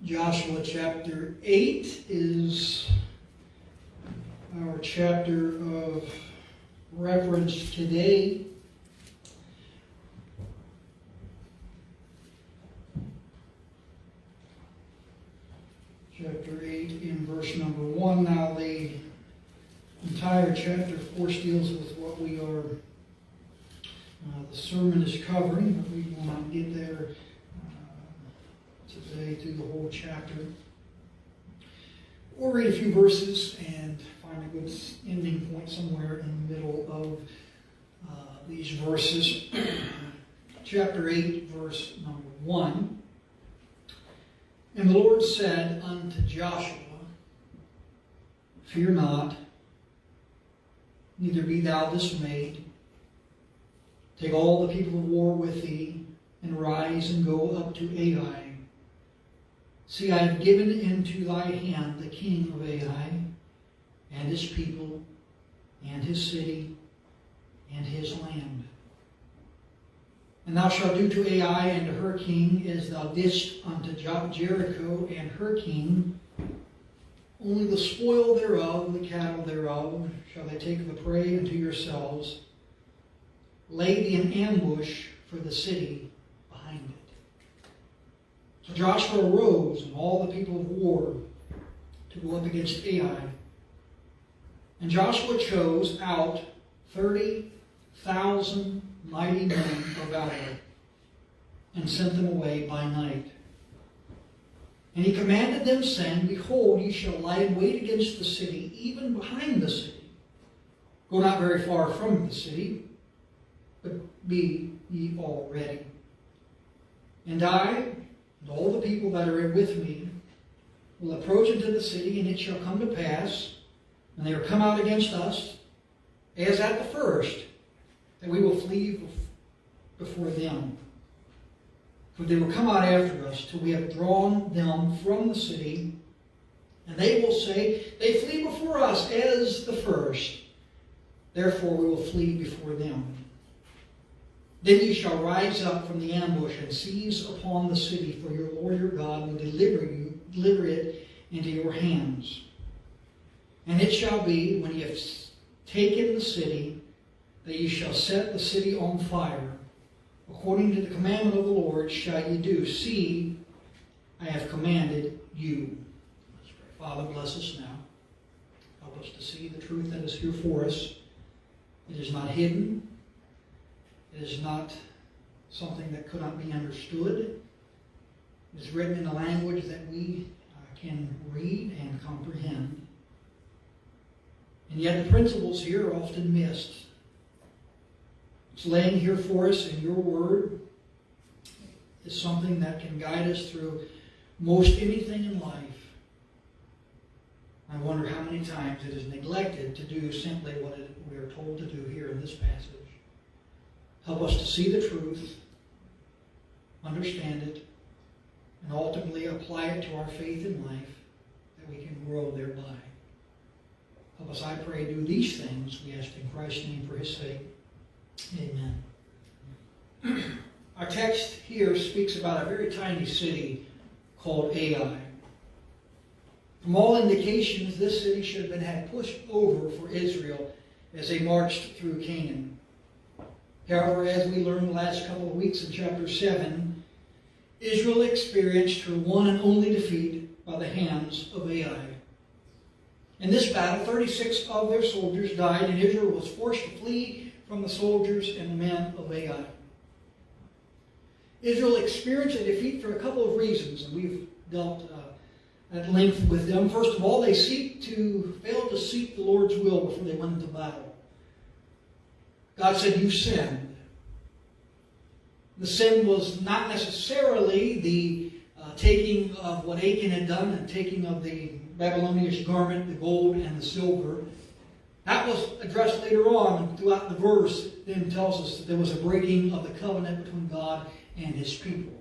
Joshua chapter 8 is our chapter of reference today. Chapter 8 in verse number 1. Now the entire chapter, of course, deals with what we are, the sermon is covering, but we will not get there today through the whole chapter. We'll read a few verses and find a good ending point somewhere in the middle of these verses. Chapter 8, verse number 1. And the Lord said unto Joshua, Fear not, neither be thou dismayed. Take all the people of war with thee, and rise and go up to Ai. See, I have given into thy hand the king of Ai, and his people, and his city, and his land. And thou shalt do to Ai and to her king as thou didst unto Jericho and her king. Only the spoil thereof, the cattle thereof, shall they take the prey unto yourselves. Lay thee an ambush for the city behind it. So Joshua arose, and all the people of war, to go up against Ai. And Joshua chose out 30,000 mighty men for battle, and sent them away by night. And he commanded them, saying, Behold, ye shall lie in wait against the city, even behind the city. Go not very far from the city, but be ye all ready. And I, and all the people that are with me, will approach into the city, and it shall come to pass, when they are come out against us, as at the first, that we will flee before them. For they will come out after us till we have drawn them from the city, and they will say, They flee before us as the first. Therefore we will flee before them. Then ye shall rise up from the ambush and seize upon the city, for your Lord your God will deliver it into your hands. And it shall be, when ye have taken the city, that ye shall set the city on fire. According to the commandment of the Lord shall ye do. See, I have commanded you. Let's pray. Father, bless us now. Help us to see the truth that is here for us. It is not hidden. It is not something that could not be understood. It is written in a language that we can read and comprehend. And yet the principles here are often missed. It's laying here for us in your word is something that can guide us through most anything in life. I wonder how many times it is neglected to do simply what we are told to do here in this passage. Help us to see the truth, understand it, and ultimately apply it to our faith in life, that we can grow thereby. Help us, I pray, do these things, we ask in Christ's name for his sake. Amen. Our text here speaks about a very tiny city called Ai. From all indications, this city should have had pushed over for Israel as they marched through Canaan. However, as we learned the last couple of weeks in chapter 7, Israel experienced her one and only defeat by the hands of Ai. In this battle, 36 of their soldiers died, and Israel was forced to flee from the soldiers and men of Ai. Israel experienced a defeat for a couple of reasons, and we've dealt at length with them. First of all, they failed to seek the Lord's will before they went into battle. God said, "You sinned." The sin was not necessarily the taking of what Achan had done and taking of the Babylonian garment, the gold and the silver. That was addressed later on throughout the verse. It then tells us that there was a breaking of the covenant between God and his people.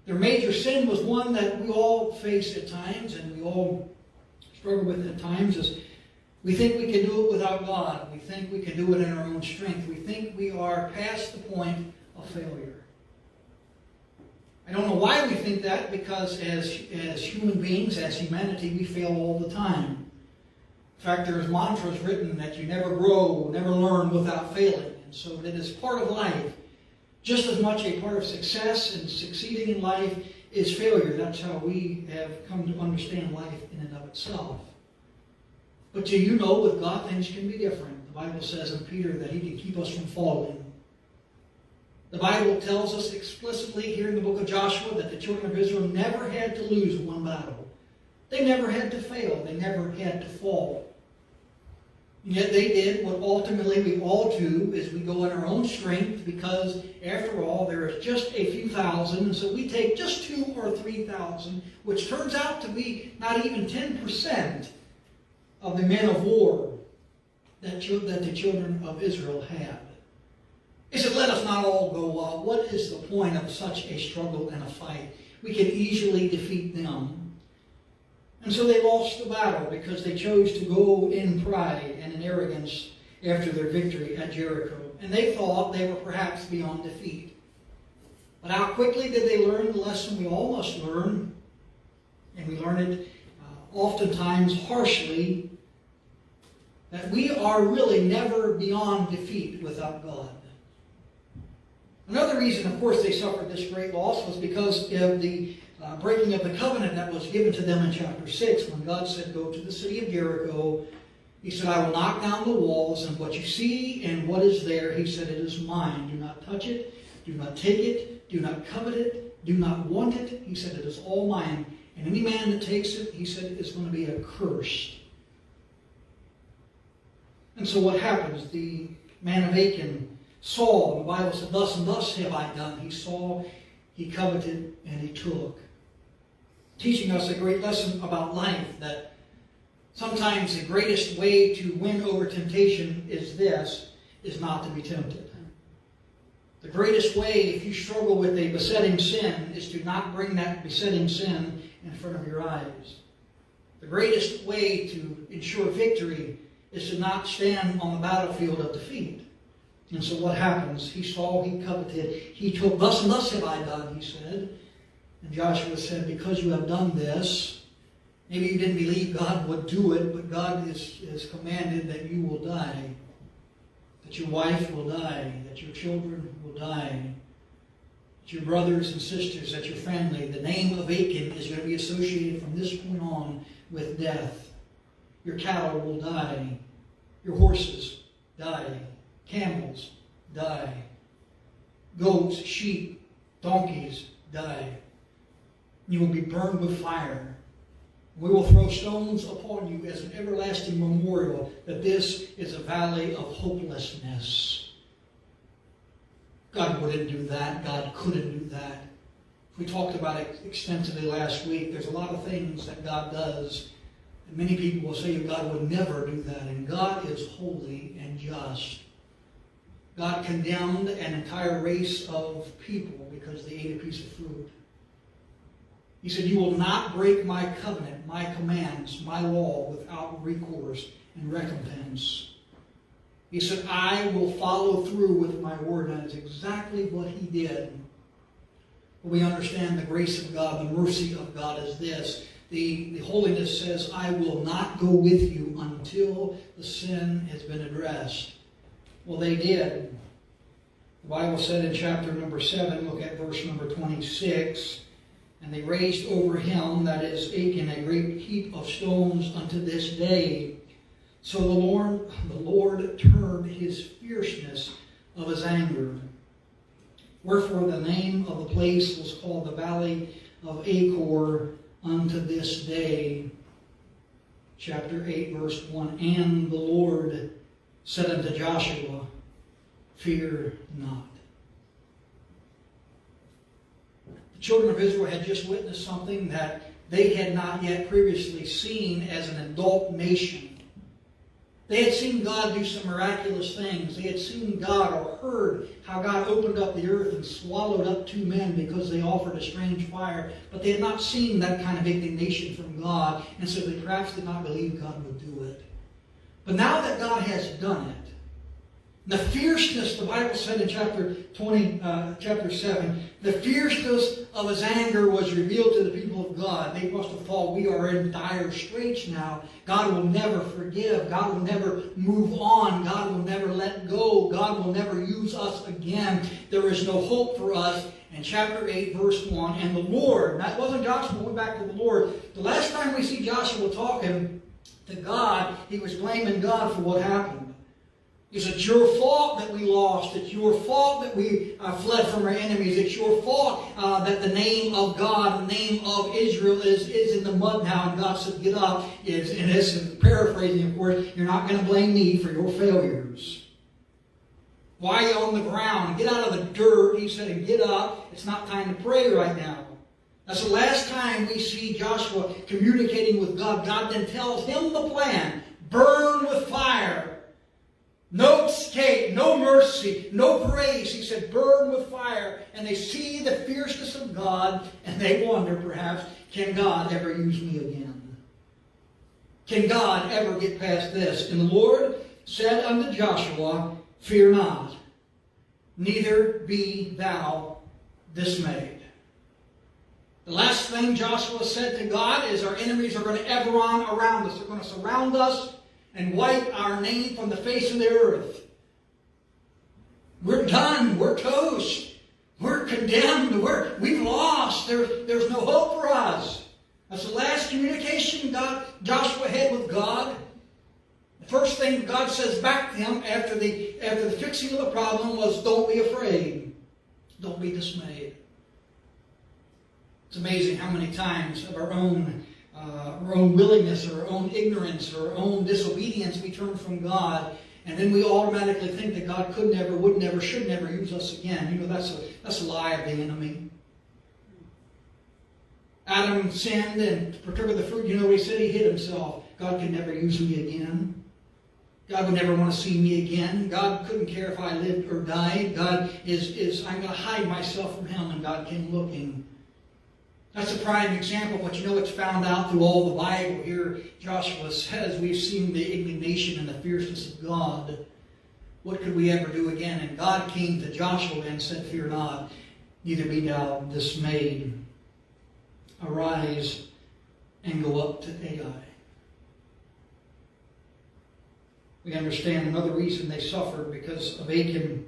Their major sin was one that we all face at times, and we all struggle with at times, is we think we can do it without God. We think we can do it in our own strength. We think we are past the point of failure. I don't know why we think that, because as human beings, as humanity, we fail all the time. In fact, there's mantras written that you never grow, never learn without failing. And so that is part of life. Just as much a part of success and succeeding in life is failure. That's how we have come to understand life in and of itself. But do you know, with God, things can be different. The Bible says in Peter that He can keep us from falling. The Bible tells us explicitly here in the book of Joshua that the children of Israel never had to lose one battle. They never had to fail. They never had to fall. And yet they did what ultimately we all do, is we go in our own strength, because after all there is just a few thousand, and so we take just 2,000 or 3,000, which turns out to be not even 10% of the men of war that the children of Israel had. He said, let us not all go up. What is the point of such a struggle and a fight? We can easily defeat them. And so they lost the battle because they chose to go in pride and in arrogance after their victory at Jericho. And they thought they were perhaps beyond defeat. But how quickly did they learn the lesson we all must learn? And we learn it oftentimes harshly, that we are really never beyond defeat without God. Another reason, of course, they suffered this great loss was because of the breaking of the covenant that was given to them in chapter 6, when God said, go to the city of Jericho. He said, I will knock down the walls, and what you see and what is there, He said, it is mine. Do not touch it. Do not take it. Do not covet it. Do not want it. He said, it is all mine. And any man that takes it, He said, is going to be accursed. And so what happens? The man of Achan saw, the Bible said, thus and thus have I done. He saw, he coveted, and he took. Teaching us a great lesson about life, that sometimes the greatest way to win over temptation is not to be tempted. The greatest way, if you struggle with a besetting sin, is to not bring that besetting sin in front of your eyes. The greatest way to ensure victory is to not stand on the battlefield of defeat. And so what happens? He saw, he coveted, he took, thus and thus have I done, he said. And Joshua said, because you have done this, maybe you didn't believe God would do it, but God has commanded that you will die, that your wife will die, that your children will die, that your brothers and sisters, that your family, the name of Achan is going to be associated from this point on with death. Your cattle will die, your horses die, camels die, goats, sheep, donkeys die. You will be burned with fire. We will throw stones upon you as an everlasting memorial that this is a valley of hopelessness. God wouldn't do that. God couldn't do that. We talked about it extensively last week. There's a lot of things that God does. And many people will say God would never do that. And God is holy and just. God condemned an entire race of people because they ate a piece of fruit. He said, you will not break my covenant, my commands, my law without recourse and recompense. He said, I will follow through with my word. And that's exactly what he did. We understand the grace of God, the mercy of God is this. The holiness says, I will not go with you until the sin has been addressed. Well, they did. The Bible said in chapter number 7, look at verse number 26, and they raised over him, that is Achan, a great heap of stones unto this day. So the Lord turned his fierceness of his anger. Wherefore the name of the place was called the Valley of Achor unto this day. Chapter 8, verse 1. And the Lord said unto Joshua, fear not. The children of Israel had just witnessed something that they had not yet previously seen as an adult nation. They had seen God do some miraculous things. They had seen God or heard how God opened up the earth and swallowed up 2 men because they offered a strange fire. But they had not seen that kind of indignation from God, and so they perhaps did not believe God would do it. But now that God has done it, The fierceness, the Bible said in chapter 7, the fierceness of his anger was revealed to the people of God. They must have thought, we are in dire straits now. God will never forgive. God will never move on. God will never let go. God will never use us again. There is no hope for us. And chapter 8, verse 1, and the Lord, that wasn't Joshua, went back to the Lord. The last time we see Joshua talking to God, he was blaming God for what happened. It's your fault that we lost. It's your fault that we fled from our enemies. It's your fault that the name of God, the name of Israel is in the mud now. And God said, get up. And this is paraphrasing, of course. You're not going to blame me for your failures. Why are you on the ground? Get out of the dirt. He said, and get up. It's not time to pray right now. That's the last time we see Joshua communicating with God. God then tells him the plan. Burn with fire. No escape, no mercy, no grace. He said, burn with fire. And they see the fierceness of God, and they wonder, perhaps, can God ever use me again? Can God ever get past this? And the Lord said unto Joshua, fear not, neither be thou dismayed. The last thing Joshua said to God is our enemies are going to ever run around us. They're going to surround us and wipe our name from the face of the earth. We're done. We're toast. We're condemned. We've lost. There's no hope for us. That's the last communication Joshua had with God. The first thing God says back to him after the fixing of the problem was, don't be afraid. Don't be dismayed. It's amazing how many times of our own willingness, or our own ignorance, or our own disobedience, we turn from God, and then we automatically think that God could never, would never, should never use us again. You know, that's a lie of the enemy. Adam sinned and partook of the fruit. You know what he said? He hid himself. God could never use me again. God would never want to see me again. God couldn't care if I lived or died. God is I'm going to hide myself from him, and God came looking. That's a prime example, but you know it's found out through all the Bible. Here Joshua says we've seen the indignation and the fierceness of God. What could we ever do again? And God came to Joshua and said, fear not, neither be thou dismayed. Arise and go up to Ai. We understand another reason they suffered because of Achan.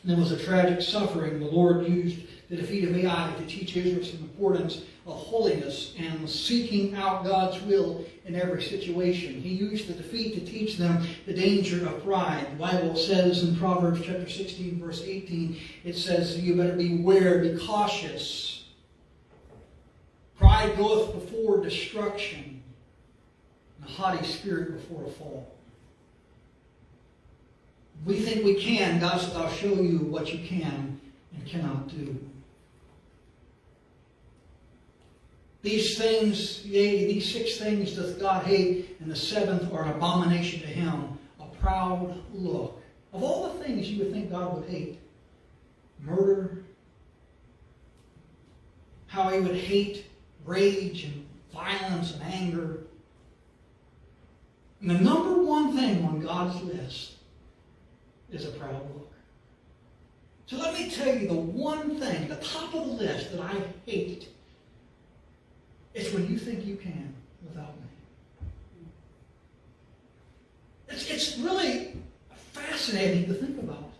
There was a tragic suffering. The Lord used the defeat of Ai to teach Israel some importance of holiness and seeking out God's will in every situation. He used the defeat to teach them the danger of pride. The Bible says in Proverbs chapter 16, verse 18, it says, you better beware, be cautious. Pride goeth before destruction, and a haughty spirit before a fall. We think we can. God says, I'll show you what you can and cannot do. These things, yea, these 6 things doth God hate, and the 7th are an abomination to him, a proud look. Of all the things you would think God would hate, murder, how he would hate rage and violence and anger. And the number one thing on God's list is a proud look. So let me tell you the one thing, the top of the list that I hate. It's when you think you can without me. It's really fascinating to think about.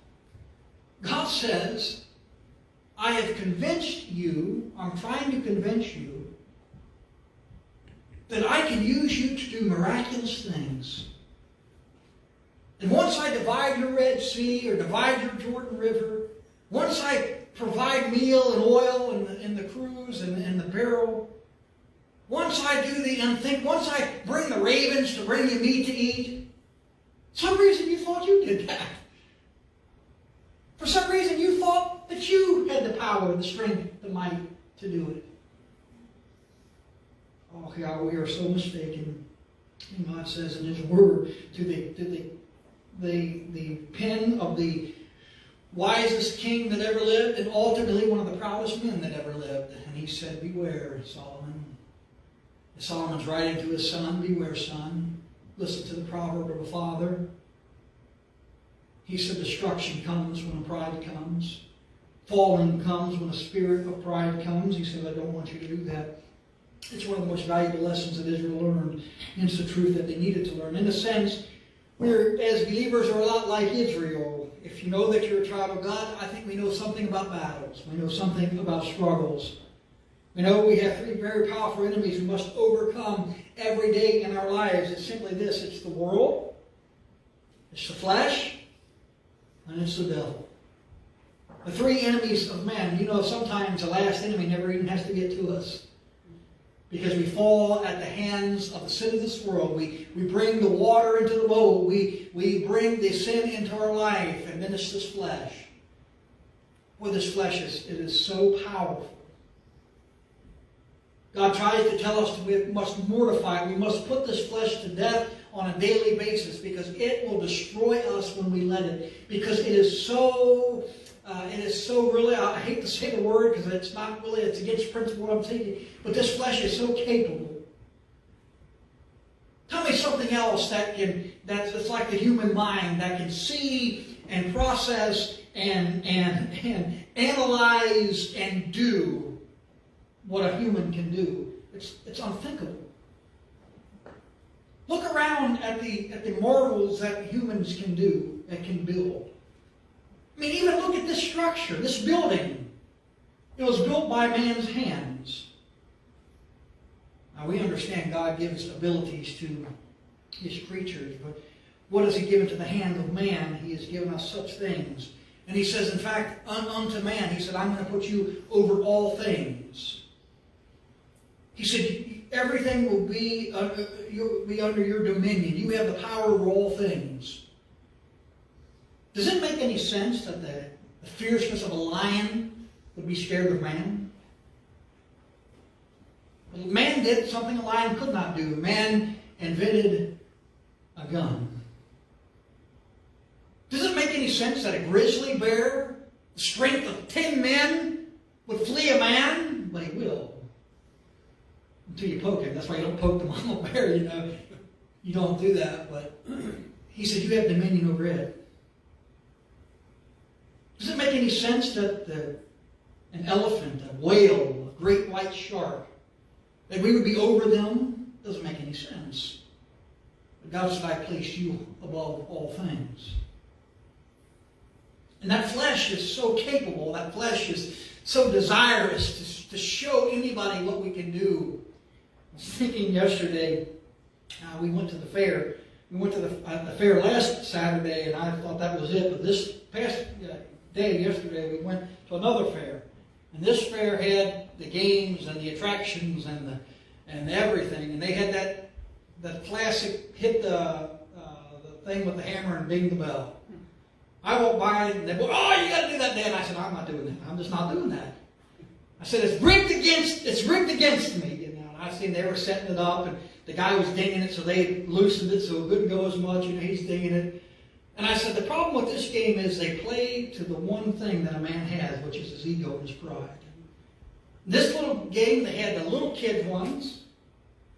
God says, I have convinced you, I'm trying to convince you, that I can use you to do miraculous things. And once I divide your Red Sea or divide your Jordan River, once I provide meal and oil in the cruse and the barrel, once I do the unthink, once I bring the ravens to bring you meat to eat, for some reason you thought you did that. For some reason you thought that you had the power, the strength, the might to do it. Oh, God, we are so mistaken. And God says in His Word, to the pen of the wisest king that ever lived, and ultimately one of the proudest men that ever lived. And He said, beware, Solomon. Solomon's writing to his son, beware, son. Listen to the proverb of a father. He said destruction comes when pride comes. Falling comes when a spirit of pride comes. He said, I don't want you to do that. It's one of the most valuable lessons that Israel learned. And it's the truth that they needed to learn. In a sense, we're, as believers, are a lot like Israel. If you know that you're a child of God, I think we know something about battles. We know something about struggles. We know we have three very powerful enemies we must overcome every day in our lives. It's simply this. It's the world, it's the flesh, and it's the devil. The three enemies of man. You know, sometimes the last enemy never even has to get to us. Because we fall at the hands of the sin of this world. We bring the water into the bowl. We bring the sin into our life. And then it's this flesh. Well, this flesh is so powerful. God tries to tell us we must mortify it. We must put this flesh to death on a daily basis because it will destroy us when we let it. Because it is so really, I hate to say the word because it's not really, it's against principle what I'm thinking, but this flesh is so capable. Tell me something else that's like the human mind that can see and process and analyze and do what a human can do. It's unthinkable. Look around at the marvels that humans can do, that can build. I mean, even look at this structure, this building. It was built by man's hands. Now, we understand God gives abilities to His creatures, but what has He given to the hand of man? He has given us such things. And He says, in fact, unto man, He said, I'm going to put you over all things. He said, everything will be under your dominion. You have the power over all things. Does it make any sense that the fierceness of a lion would be scared of man? Well, man did something a lion could not do. Man invented a gun. Does it make any sense that a grizzly bear, the strength of 10 men, would flee a man? But he will. Until you poke him. That's why you don't poke the mama bear, you know. You don't do that. But He said, you have dominion over it. Does it make any sense that an elephant, a whale, a great white shark, that we would be over them? Doesn't make any sense. But God said, I place you above all things. And that flesh is so capable, that flesh is so desirous to show anybody what we can do. I was thinking yesterday, we went to the fair. We went to the fair last Saturday, and I thought that was it. But this past day, yesterday, we went to another fair. And this fair had the games and the attractions and everything. And they had that classic hit the thing with the hammer and ding the bell. I walked by and they go, oh, you got to do that, Dad. I said, I'm not doing that. I'm just not doing that. I said, it's rigged against me. You know, and I seen they were setting it up, and the guy was dinging it, so they loosened it so it wouldn't go as much. You know, he's dinging it. And I said, the problem with this game is they play to the one thing that a man has, which is his ego and his pride. This little game, they had the little kid ones.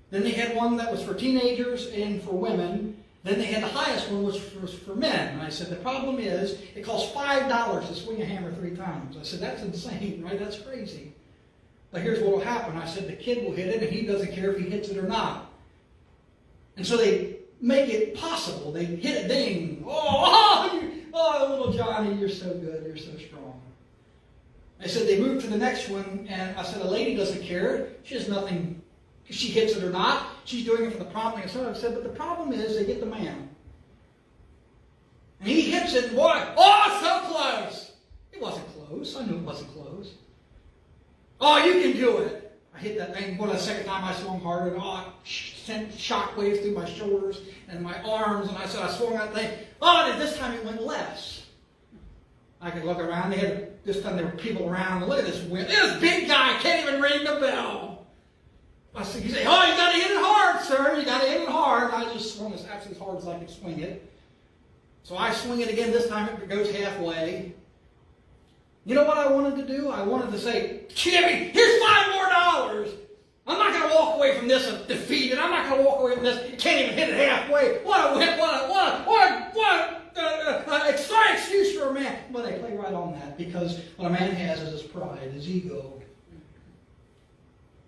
Then they had one that was for teenagers and for women. Then they had the highest one, which was for men. And I said, the problem is, it costs $5 to swing a hammer 3 times. I said, that's insane, right? That's crazy. But here's what will happen. I said, the kid will hit it, and he doesn't care if he hits it or not. And so they make it possible. They hit it, ding. Oh, little Johnny, you're so good. You're so strong. I said, they moved to the next one, and I said, a lady doesn't care. She has nothing. If she hits it or not, she's doing it for the prompting. So I said, but the problem is they get the man. And he hits it, and boy, oh, so close. It wasn't close. I knew it wasn't close. Oh, you can do it. I hit that thing. Boy, the second time I swung harder, and it sent shockwaves through my shoulders and my arms. And I said, I swung that thing. Oh, and this time it went less. I could look around. This time there were people around. Look at this wind. This big guy can't even ring the bell. I said, you say, oh, you got to hit it hard, sir. You got to hit it hard. I just swung as hard as I could swing it. So I swing it again. This time it goes halfway. You know what I wanted to do? I wanted to say, Jimmy, here's $5 more. I'm not going to walk away from this defeated. I'm not going to walk away from this. You can't even hit it halfway. What a exciting right on that, because what a man has is his pride, his ego.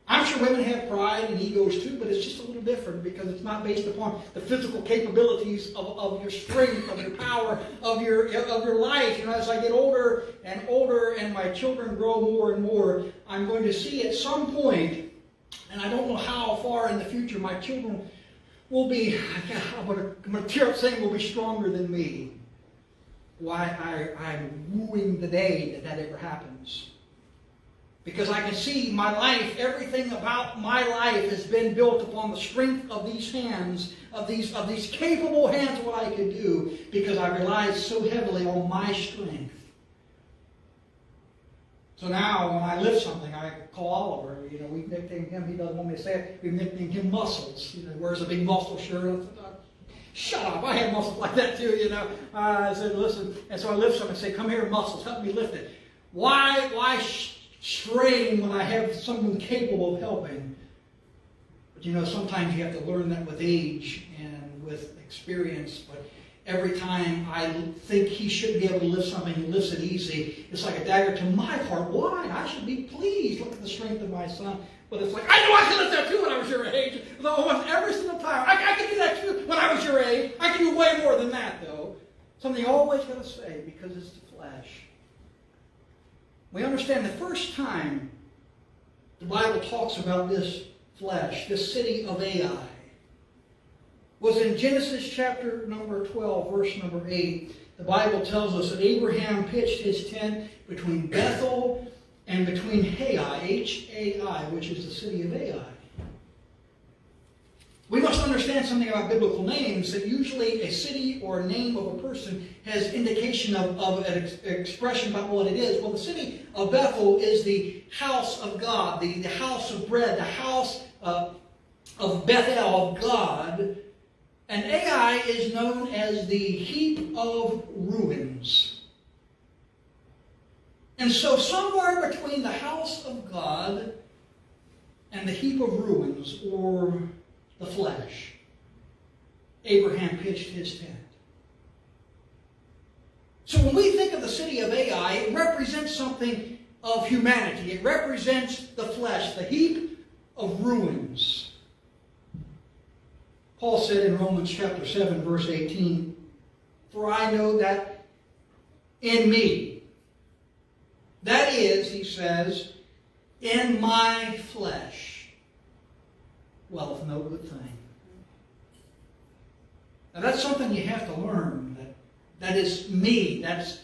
I'm sure women have pride and egos too, but it's just a little different because it's not based upon the physical capabilities of your strength, of your power, of your life. As I get older and my children grow more and more, I'm going to see at some point, and I don't know how far in the future, my children will be, I'm going to tear up saying, will be stronger than me. Why I'm wooing the day that ever happens. Because I can see my life, everything about my life has been built upon the strength of these hands, of these capable hands, what I can do, because I rely so heavily on my strength. So now when I lift something, I call Oliver. We've nicknamed him, he doesn't want me to say it, we've nicknamed him Muscles. He wears a big muscle shirt. Shut up, I have muscles like that too, I said, listen, and so I lift something and say, come here, Muscles, help me lift it. Why strain when I have someone capable of helping? But sometimes you have to learn that with age and with experience. But every time I think he should be able to lift something, he lifts it easy. It's like a dagger to my heart. Why? I should be pleased. Look at the strength of my son. But it's like, I knew I could lift that too when I was your age. Though every single time. I could do that too when I was your age. I can do way more than that, though. Something you always got to say, because it's the flesh. We understand the first time the Bible talks about this flesh, this city of Ai, was in Genesis chapter number 12, verse number 8. The Bible tells us that Abraham pitched his tent between Bethel and between Hai, H-A-I, which is the city of Ai. We must understand something about biblical names, that usually a city or a name of a person has indication of an expression about what it is. Well, the city of Bethel is the house of God, the house of bread, the house of Bethel, of God. And Ai is known as the heap of ruins. And so somewhere between the house of God and the heap of ruins, or the flesh, Abraham pitched his tent. So when we think of the city of Ai, it represents something of humanity. It represents the flesh, the heap of ruins. Paul said in Romans chapter 7, verse 18, "For I know that in me, that is," he says, "in my flesh, dwelleth no good thing." Now that's something you have to learn. That is me. That's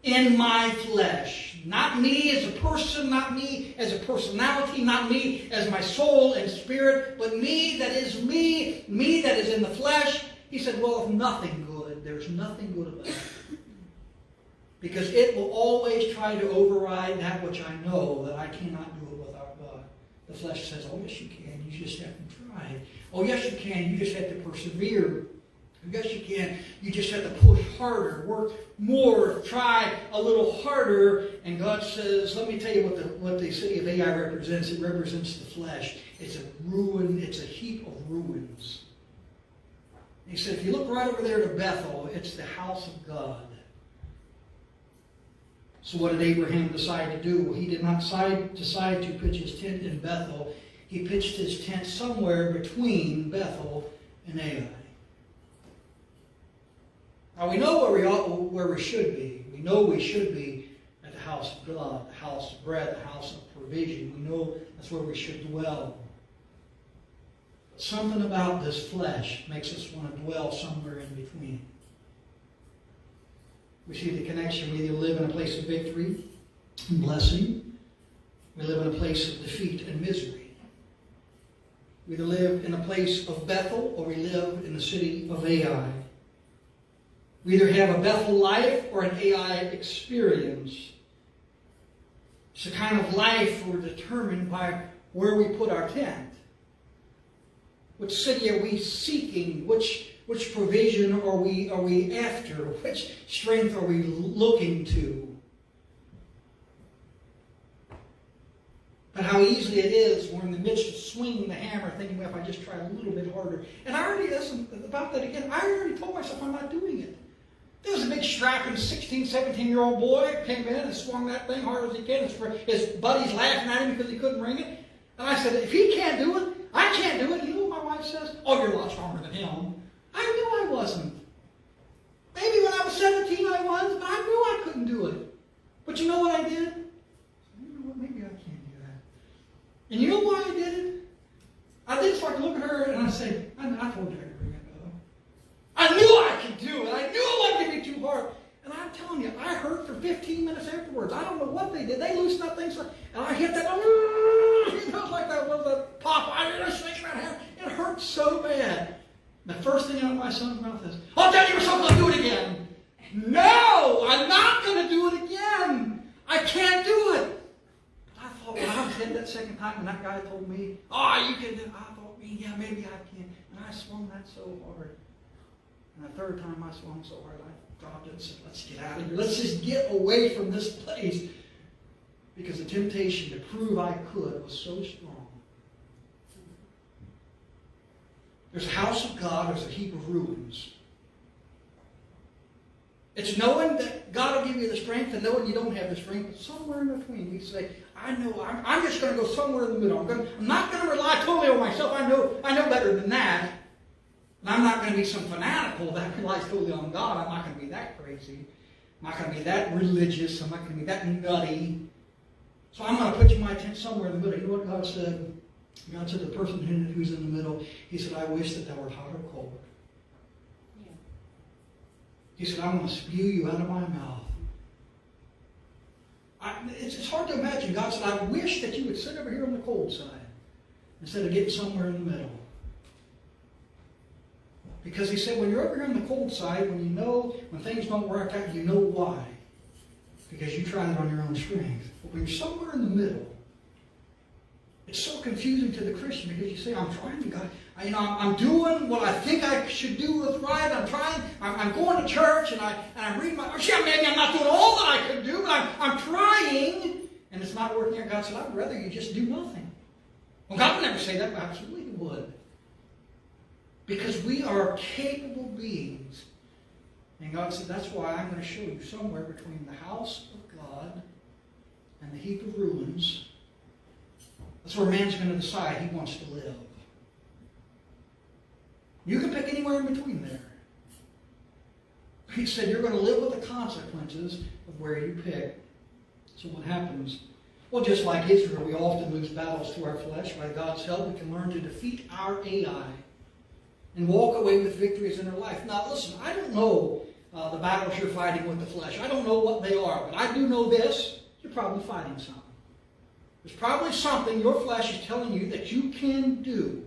in my flesh. Not me as a person, not me as a personality, not me as my soul and spirit, but me that is me, me that is in the flesh. He said, well, if nothing good, there's nothing good about it. Because it will always try to override that which I know that I cannot do it without God. The flesh says, oh, yes, you can. You just have to try. Oh, yes, you can. You just have to persevere. Yes, you can. You just have to push harder, work more, try a little harder. And God says, let me tell you what the city of Ai represents. It represents the flesh. It's a ruin. It's a heap of ruins. He said, if you look right over there to Bethel, it's the house of God. So what did Abraham decide to do? Well, he did not decide to pitch his tent in Bethel. He pitched his tent somewhere between Bethel and Ai. Now we know where we should be. We know we should be at the house of God, the house of bread, the house of provision. We know that's where we should dwell. But something about this flesh makes us want to dwell somewhere in between. We see the connection. We either live in a place of victory and blessing. We live in a place of defeat and misery. We either live in a place of Bethel or we live in the city of Ai. We either have a Bethel life or an Ai experience. It's the kind of life we're determined by where we put our tent. Which city are we seeking? Which provision are we after? Which strength are we looking to? But how easily it is, we're in the midst of swinging the hammer, thinking, well, if I just try a little bit harder. And I already, listen, about that again, I already told myself I'm not doing it. There was a big strapping 16, 17-year-old boy came in and swung that thing hard as he can. His buddies laughing at him because he couldn't ring it. And I said, if he can't do it, I can't do it. You know what my wife says? Oh, you're a lot stronger than him. I knew I wasn't. Maybe when I was 17 I was, but I knew I couldn't do it. But you know what I did? You know what? Maybe I can't do that. And you know why I did it? I did start to look at her and I said, I told you I could bring it up. I knew I could do it. I knew it wasn't going to be too hard. And I'm telling you, I hurt for 15 minutes afterwards. I don't know what they did. They loosened up things, and I hit that, it was like that was a pop. I did a shaking my head. It hurt so bad. The first thing out of my son's mouth is, "Oh, Dad, you were so going to do it again." No, I'm not going to do it again. I can't do it. But I thought, when I was hit that second time, and that guy told me, "Oh, you can do it," I thought, yeah, maybe I can. And I swung that so hard. And the third time I swung so hard, I dropped it and said, let's get out of here. Let's just get away from this place. Because the temptation to prove I could was so strong. There's a house of God, there's a heap of ruins. It's knowing that God will give you the strength and knowing you don't have the strength. But somewhere in between, we say, I know, I'm just going to go somewhere in the middle. I'm not going to rely totally on myself. I know better than that. And I'm not going to be some fanatical that relies totally on God. I'm not going to be that crazy. I'm not going to be that religious. I'm not going to be that nutty. So I'm going to put my tent somewhere in the middle. You know what God said? God said to the person who's in the middle, He said, I wish that thou wert hot or cold. Yeah. He said, I'm going to spew you out of my mouth. It's hard to imagine. God said, I wish that you would sit over here on the cold side instead of getting somewhere in the middle. Because He said, when you're over here on the cold side, when things don't work out, you know why. Because you tried it on your own strength. But when you're somewhere in the middle, it's so confusing to the Christian because you say, I'm trying to God. I'm doing what I think I should do with right. I'm trying. I'm going to church and I'm reading my. Maybe I'm not doing all that I could do, but I'm trying, and it's not working out. God said, I'd rather you just do nothing. Well, God would never say that, but absolutely He would, because we are capable beings, and God said, that's why I'm going to show you somewhere between the house of God and the heap of ruins. That's where man's going to decide he wants to live. You can pick anywhere in between there. He said you're going to live with the consequences of where you pick. So what happens? Well, just like Israel, we often lose battles to our flesh. By God's help, we can learn to defeat our AI and walk away with victories in our life. Now, listen, I don't know the battles you're fighting with the flesh. I don't know what they are, but I do know this. You're probably fighting something. There's probably something your flesh is telling you that you can do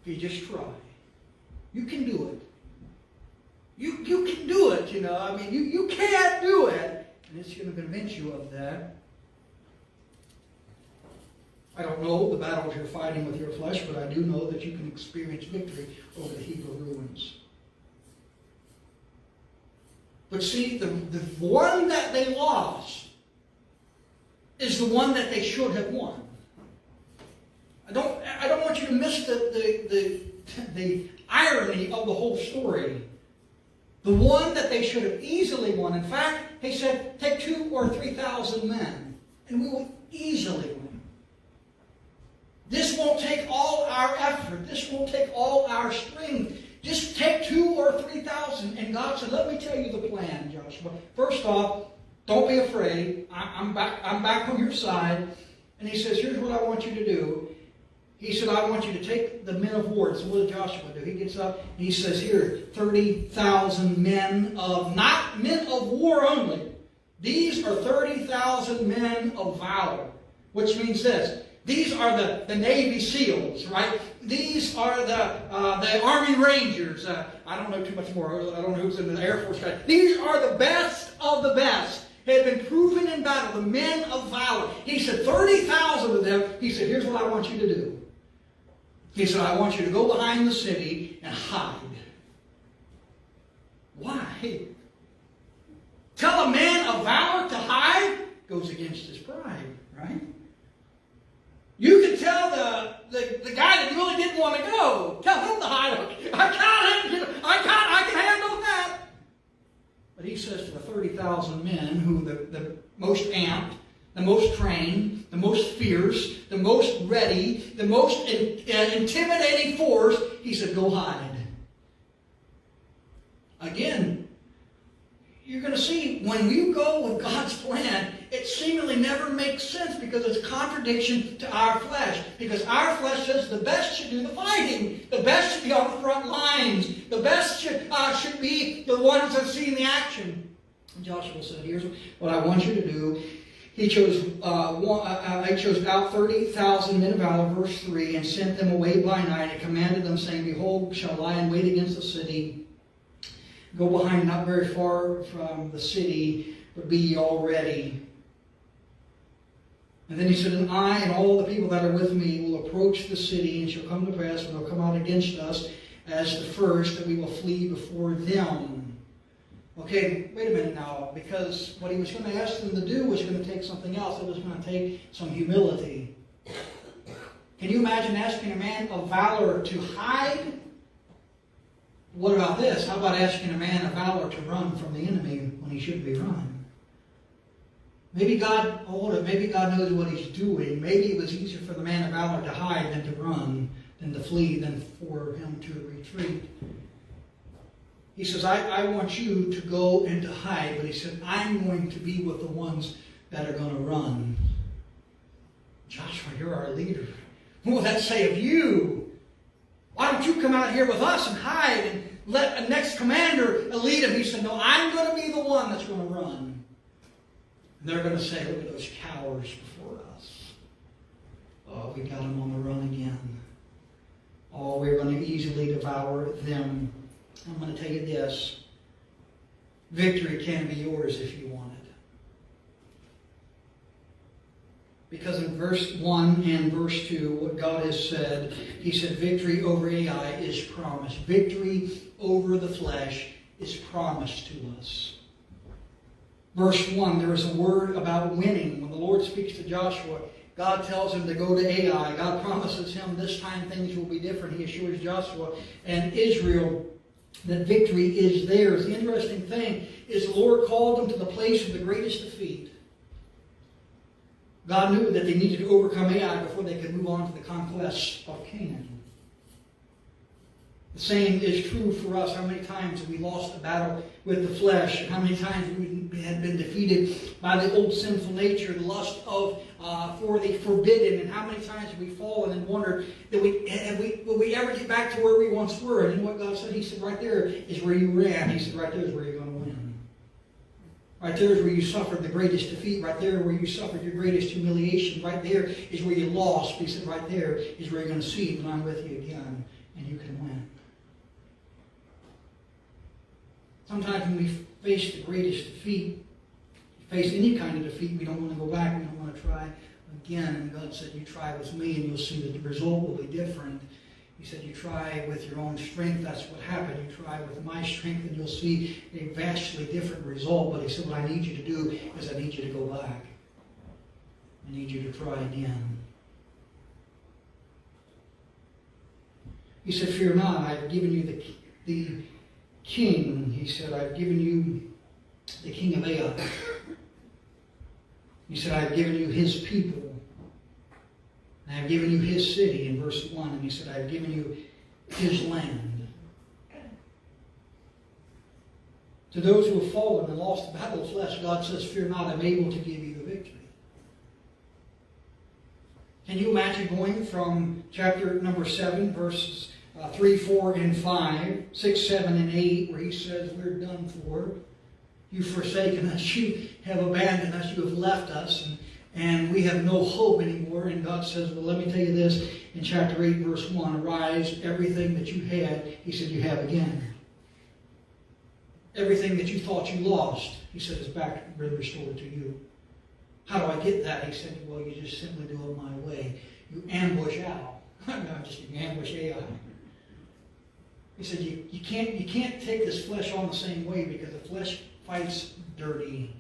if you just try. You can do it. You can do it, you can't do it. And it's going to convince you of that. I don't know the battles you're fighting with your flesh, but I do know that you can experience victory over the heap of ruins. But see, the one that they lost is the one that they should have won. I don't want you to miss the irony of the whole story. The one that they should have easily won. In fact, He said, take 2,000 or 3,000 men, and we will easily win. This won't take all our effort. This won't take all our strength. Just take 2,000 or 3,000. And God said, let me tell you the plan, Joshua. First off, don't be afraid. I'm back on your side. And He says, here's what I want you to do. He said, I want you to take the men of war. So what did Joshua do? He gets up and he says, here, 30,000 men of, not men of war only. These are 30,000 men of valor. Which means this. These are the Navy SEALs, right? These are the Army Rangers. I don't know too much more. I don't know who's in the Air Force. These are the best of the best. Had been proven in battle, the men of valor. He said, 30,000 of them. He said, here's what I want you to do. He said, I want you to go behind the city and hide. Why? Tell a man of valor to hide goes against his pride, right? You can tell the guy that really didn't want to go, tell him to hide. I can handle that. But But he says to the 30,000 men, who the most amped, the most trained, the most fierce, the most ready, the most intimidating force, he said, go hide. Again, you're going to see when you go with God's plan, it seemingly never makes sense because it's a contradiction to our flesh. Because our flesh says the best should do the fighting. The best should be on the front lines. The best should be the ones that see the action. And Joshua said, here's what I want you to do. He chose out 30,000 men of valor, verse 3, and sent them away by night and commanded them, saying, behold, shall lie in wait against the city. Go behind, not very far from the city, but be ye all ready. And then he said, and I and all the people that are with me will approach the city, and shall come to pass, and they'll come out against us as the first, that we will flee before them. Okay, wait a minute now, because what he was going to ask them to do was going to take something else. It was going to take some humility. Can you imagine asking a man of valor to hide? What about this? How about asking a man of valor to run from the enemy when he shouldn't be running? Maybe God knows what he's doing. Maybe it was easier for the man of valor to hide than to run, than to flee, than for him to retreat. He says, I want you to go and to hide. But he said, I'm going to be with the ones that are going to run. Joshua, you're our leader. What will that say of you? Why don't you come out here with us and hide and let a next commander lead him? He said, no, I'm going to be the one that's going to run. And they're going to say, look at those cowards before us. Oh, we got them on the run again. Oh, we're going to easily devour them. I'm going to tell you this. Victory can be yours if you want it. Because in verse 1 and verse 2, what God has said, he said victory over Ai is promised. Victory over the flesh is promised to us. Verse 1, there is a word about winning. When the Lord speaks to Joshua, God tells him to go to Ai. God promises him this time things will be different. He assures Joshua and Israel that victory is theirs. The interesting thing is the Lord called them to the place of the greatest defeat. God knew that they needed to overcome Ai before they could move on to the conquest of Canaan. The same is true for us. How many times have we lost the battle with the flesh? And how many times we had been defeated by the old sinful nature, the lust of for the forbidden? And how many times have we fallen and wondered that will we ever get back to where we once were? And you know what God said? He said, right there is where you ran. He said, right there is where you're going to win. Right there is where you suffered the greatest defeat. Right there where you suffered your greatest humiliation. Right there is where you lost. He said, right there is where you're going to see when I'm with you again, and you can win. Sometimes when we face the greatest defeat, face any kind of defeat, we don't want to go back. We don't want to try again. And God said, you try with me and you'll see that the result will be different. He said, you try with your own strength. That's what happened. You try with my strength and you'll see a vastly different result. But he said, what I need you to do is I need you to go back. I need you to try again. He said, fear not. I've given you the king. He said, I've given you the king of Ai. He said, I've given you his people. And I've given you his city in verse 1. And he said, I've given you his land. To those who have fallen and lost the battle of flesh, God says, fear not, I'm able to give you the victory. Can you imagine going from chapter number 7, verses 3, 4, and 5, 6, 7, and 8, where he says, we're done for. You've forsaken us. You have abandoned us. You have left us. And we have no hope anymore. And God says, well, let me tell you this. In chapter 8, verse 1, arise, everything that you had, he said, you have again. Everything that you thought you lost, he said, is back restored to you. How do I get that? He said, well, you just simply do it my way. You ambush Al. You ambush Ai. He said, you can't take this flesh on the same way because the flesh fights dirty.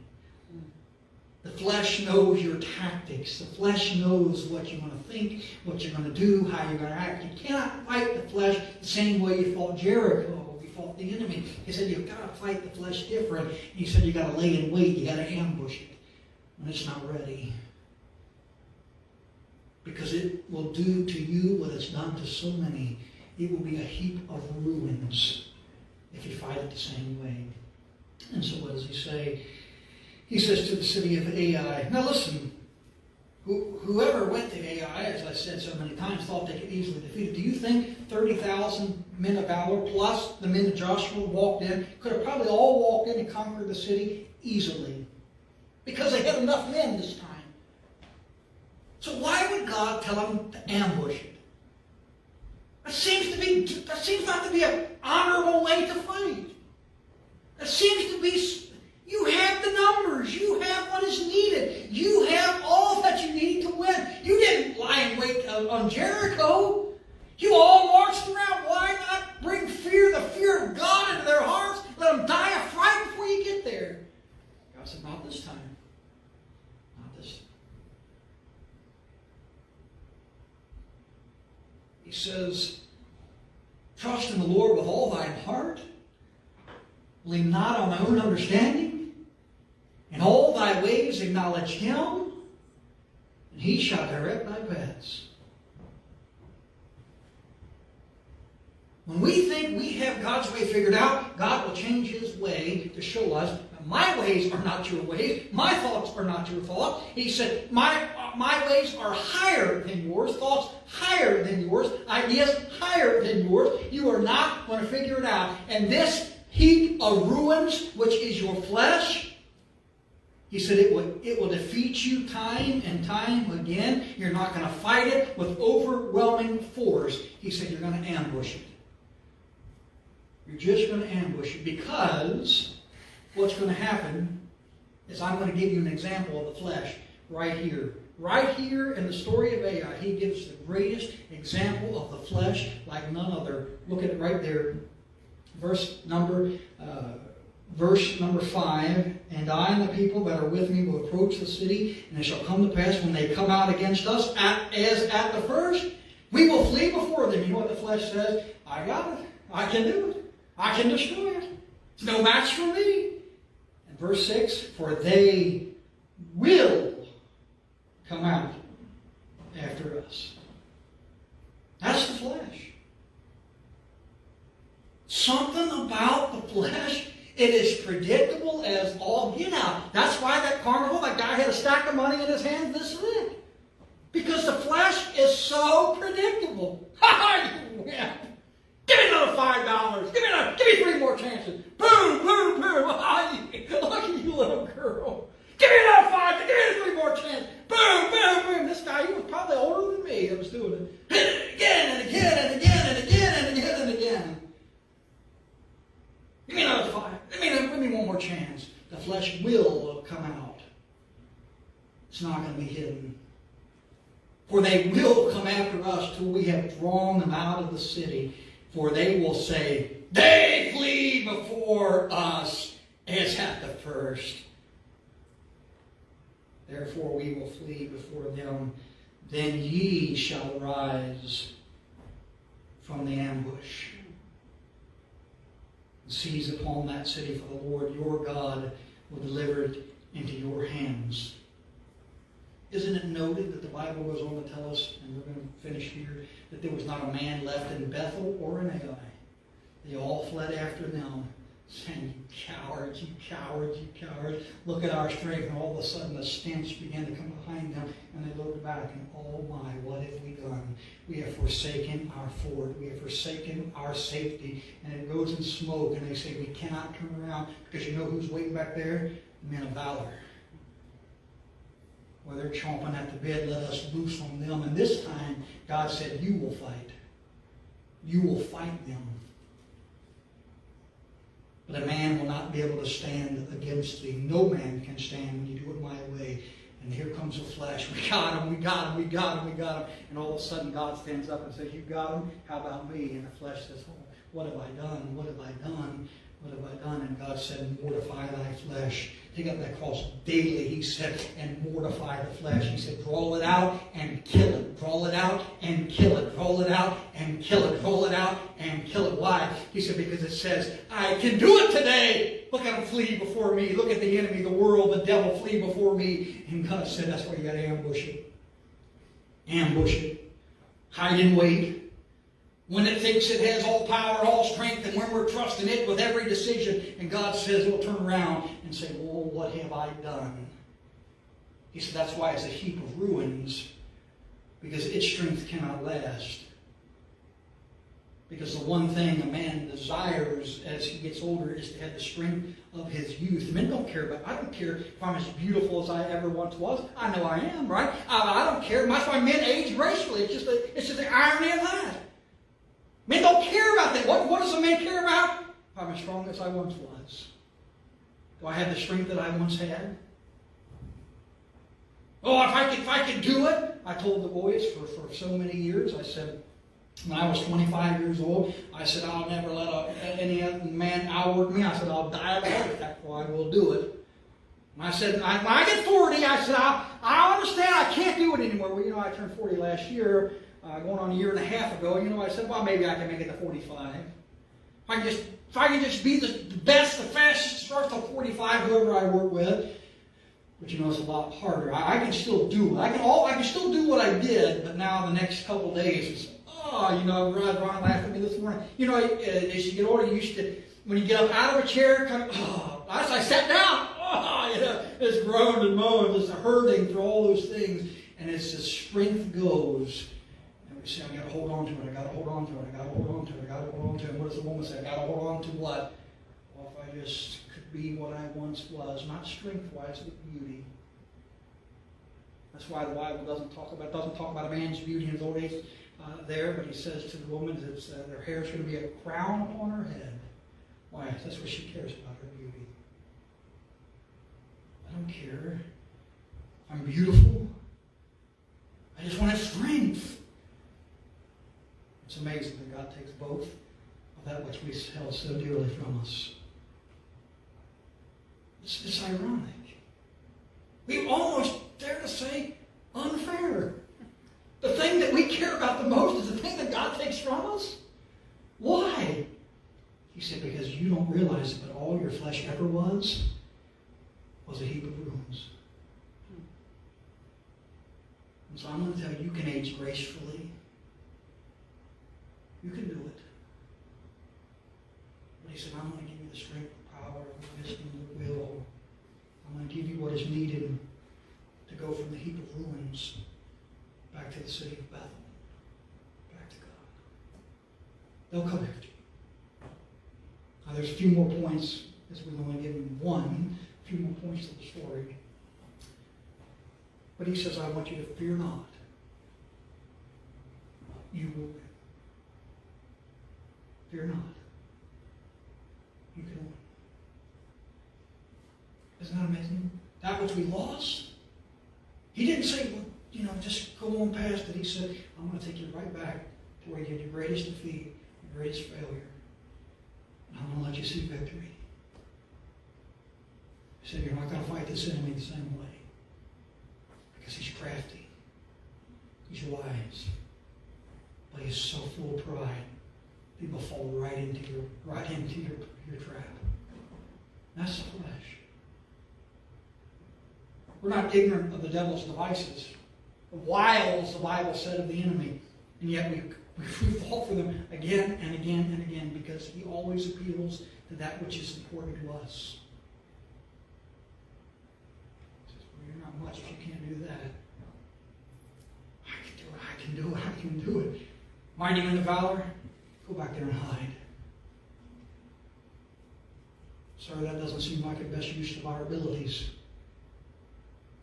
The flesh knows your tactics. The flesh knows what you're going to think, what you're going to do, how you're going to act. You cannot fight the flesh the same way you fought Jericho. fought the enemy. He said, you've got to fight the flesh different. He said, you've got to lay in wait. You've got to ambush it when it's not ready. Because it will do to you what it's done to so many. It will be a heap of ruins if you fight it the same way. And so what does he say? He says to the city of Ai, now listen, whoever went to Ai, as I said so many times, thought they could easily defeat it. Do you think 30,000 men of valor plus the men of Joshua walked in, could have probably all walked in and conquered the city easily? Because they had enough men this time. So why would God tell them to ambush it? That seems not to be an honorable way to fight. That seems to be, you have the numbers, you have what is needed, you have all that you need to win. You didn't lie in wait on Jericho. You all marched around. Why not bring the fear of God into their hearts? Let them die of fright before you get there. God said, not this time. Not this time. He says, trust in the Lord with all thine heart. Lean not on thy own understanding. In all thy ways acknowledge him, and he shall direct thy paths. When we think we have God's way figured out, God will change his way to show us that my ways are not your ways, my thoughts are not your thoughts. He said, my ways are higher than yours, thoughts higher than yours, ideas higher than yours. You are not going to figure it out. And this heap of ruins, which is your flesh, he said it will defeat you time and time again. You're not going to fight it with overwhelming force. He said you're going to ambush it. You're just going to ambush it, because what's going to happen is I'm going to give you an example of the flesh right here. Right here in the story of Ai, he gives the greatest example of the flesh like none other. Look at it right there. Verse number 5, and I and the people that are with me will approach the city, and it shall come to pass when they come out against us, as at the first, we will flee before them. You know what the flesh says? I got it. I can do it. I can destroy it. It's no match for me. And verse 6, for they will come out after us. That's the flesh. Something about the flesh, it is predictable as all get out. That's why that carnival, that guy had a stack of money in his hand, this is it. Because the flesh is so predictable. Ha! You win. Give me another $5. Give me 3 more chances. Boom, boom, boom. Look at you, little girl. Give me another 5. Give me 3 more chances. Boom, boom, boom. This guy, he was probably older than me that was doing it. Hit it again and again and again and again and again and again. Give me another 5. Give me one more chance. The flesh will come out. It's not going to be hidden. For they will come after us till we have drawn them out of the city. For they will say, they flee before us as at the first. Therefore we will flee before them. Then ye shall rise from the ambush and seize upon that city, for the Lord your God will deliver it into your hands. Isn't it noted that the Bible goes on to tell us, and we're going to finish here, that there was not a man left in Bethel or in Ai. They all fled after them, saying, you cowards, you cowards, you cowards. Look at our strength. And all of a sudden the stench began to come behind them, and they looked back, and oh my, what have we done? We have forsaken our fort. We have forsaken our safety. And it goes in smoke, and they say, we cannot turn around, because you know who's waiting back there? The men of valor. Well, they're chomping at the bit, let us loose on them. And this time, God said, you will fight. You will fight them. But a man will not be able to stand against thee. No man can stand when you do it my way. And here comes the flesh. We got him, we got him, we got him, we got him. And all of a sudden, God stands up and says, you got him? How about me? And the flesh says, oh, what have I done? What have I done? What have I done? And God said, mortify thy flesh. Take up that cross daily, he said, and mortify the flesh. He said, draw it out and kill it. Draw it out and kill it. Draw it out and kill it. Draw it out and kill it. Why? He said, because it says, I can do it today. Look at them flee before me. Look at the enemy, the world, the devil flee before me. And God said, that's why you got to ambush it. Ambush it. Hide and wait. When it thinks it has all power, all strength, and when we're trusting it with every decision, and God says it'll turn around and say, well, what have I done? He said that's why it's a heap of ruins, because its strength cannot last. Because the one thing a man desires as he gets older is to have the strength of his youth. Men don't care about, I don't care if I'm as beautiful as I ever once was. I know I am, right? I don't care. That's why men age gracefully. It's just the irony of that. Men don't care about that. What does a man care about? If I'm as strong as I once was. Do I have the strength that I once had? Oh, if I could do it. I told the boys for so many years, I said, when I was 25 years old, I said, I'll never let any other man outwork me. I said, I'll die of a heart attack before I will do it. And I said, when I get 40, I said, I understand I can't do it anymore. Well, I turned 40 last year. Going on a year and a half ago, I said, well, maybe I can make it to 45. If I can just be the best, the fastest, start till 45, whoever I work with. But it's a lot harder. I can still do it. I can still do what I did, but now the next couple of days, it's, Ron laughed at me this morning. As you get older, you used to, when you get up out of a chair, as I sat down, it's groaned and moaned, it's hurting through all those things, and as the strength goes, say, I got to hold on to it, I got to hold on to it, I got to hold on to it, I got to hold on to it. What does the woman say? I got to hold on to what? Well, if I just could be what I once was, not strength-wise, but beauty. That's why the Bible doesn't talk about a man's beauty in his old age there, but he says to the woman that their hair is going to be a crown upon her head. Why? That's what she cares about, her beauty. I don't care. I'm beautiful. I just want strength. It's amazing that God takes both of that which we held so dearly from us. It's ironic. We almost dare to say unfair. The thing that we care about the most is the thing that God takes from us. Why? He said, because you don't realize it, but all your flesh ever was a heap of ruins. And so I'm going to tell you, you can age gracefully. You can do it. But he said, I'm going to give you the strength, the power, the wisdom, the will. I'm going to give you what is needed to go from the heap of ruins back to the city of Bethel. Back to God. They'll come after you. Now there's a few more points, as we've only given one, a few more points to the story. But he says, I want you to fear not. You will win. Fear not. You can win. Isn't that amazing? That which we lost, he didn't say, well, just go on past it. He said, I'm going to take you right back to where you had your greatest defeat, your greatest failure. And I'm going to let you see victory. He said, you're not going to fight this enemy the same way. Because he's crafty. He's wise. But he's so full of pride. People fall right into your trap. That's the flesh. We're not ignorant of the devil's devices. The wiles, the Bible said, of the enemy. And yet we fall for them again and again and again because he always appeals to that which is important to us. He says, well, you're not much if you can't do that. I can do it. Mighty men of valor, go back there and hide. Sir, that doesn't seem like the best use of our abilities.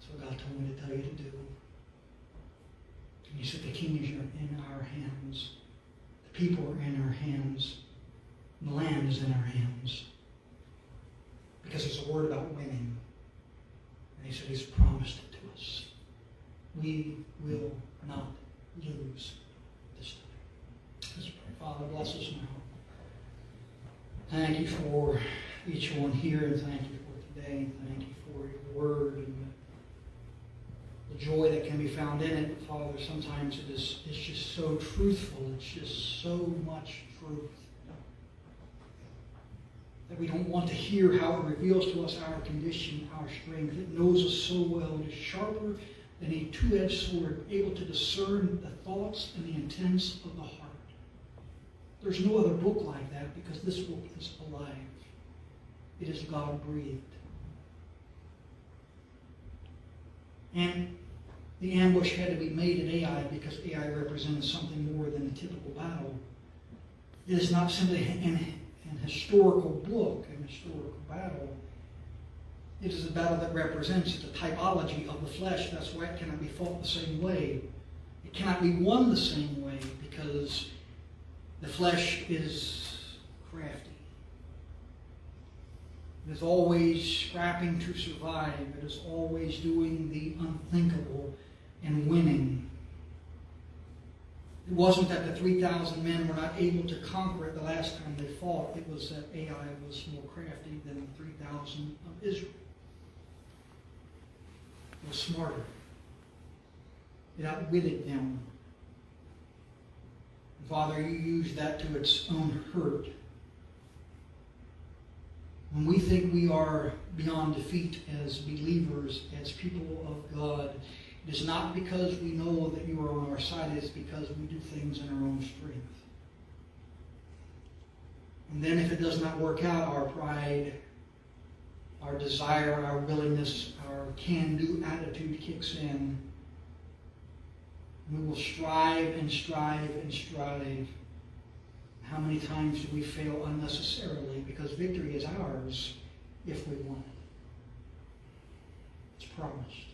That's what God told me to tell you to do. And he said the king is in our hands. The people are in our hands. And the land is in our hands. Because it's a word about winning. And he said he's promised it to us. We will not lose this time. Let's pray. Father, bless us now. Thank you for each one here, and thank you for today, and thank you for your word and the joy that can be found in it. Father, sometimes it's just so truthful. It's just so much truth that we don't want to hear how it reveals to us our condition, our strength. It knows us so well. It is sharper than a two-edged sword, able to discern the thoughts and the intents of the heart. There's no other book like that, because this book is alive. It is God-breathed. And the ambush had to be made at Ai because Ai represented something more than a typical battle. It is not simply an historical book, an historical battle. It is a battle that represents the typology of the flesh. That's why it cannot be fought the same way. It cannot be won the same way, because the flesh is crafty. It is always scrapping to survive. It is always doing the unthinkable and winning. It wasn't that the 3,000 men were not able to conquer it the last time they fought. It was that Ai was more crafty than the 3,000 of Israel. It was smarter. It outwitted them. And Father, you used that to its own hurt. When we think we are beyond defeat as believers, as people of God, it is not because we know that you are on our side. It is because we do things in our own strength. And then if it does not work out, our pride, our desire, our willingness, our can-do attitude kicks in. We will strive and strive and strive. How many times do we fail unnecessarily? Because victory is ours if we want it. It's promised.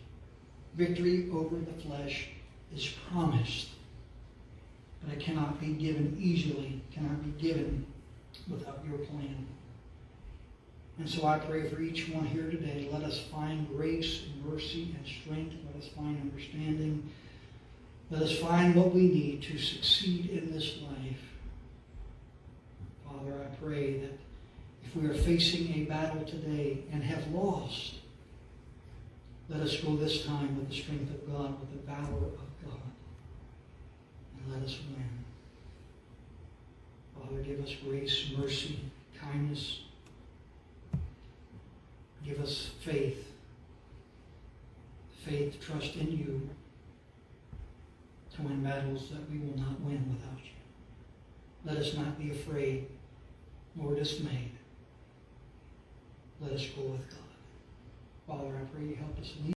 Victory over the flesh is promised. But it cannot be given easily, cannot be given without your plan. And so I pray for each one here today. Let us find grace and mercy and strength. Let us find understanding. Let us find what we need to succeed in this life. Father, I pray that if we are facing a battle today and have lost, let us go this time with the strength of God, with the valor of God, and let us win. Father, give us grace, mercy, kindness. Give us faith. Faith, trust in you to win battles that we will not win without you. Let us not be afraid nor dismayed. Let us go with God. Father, I pray you help us lead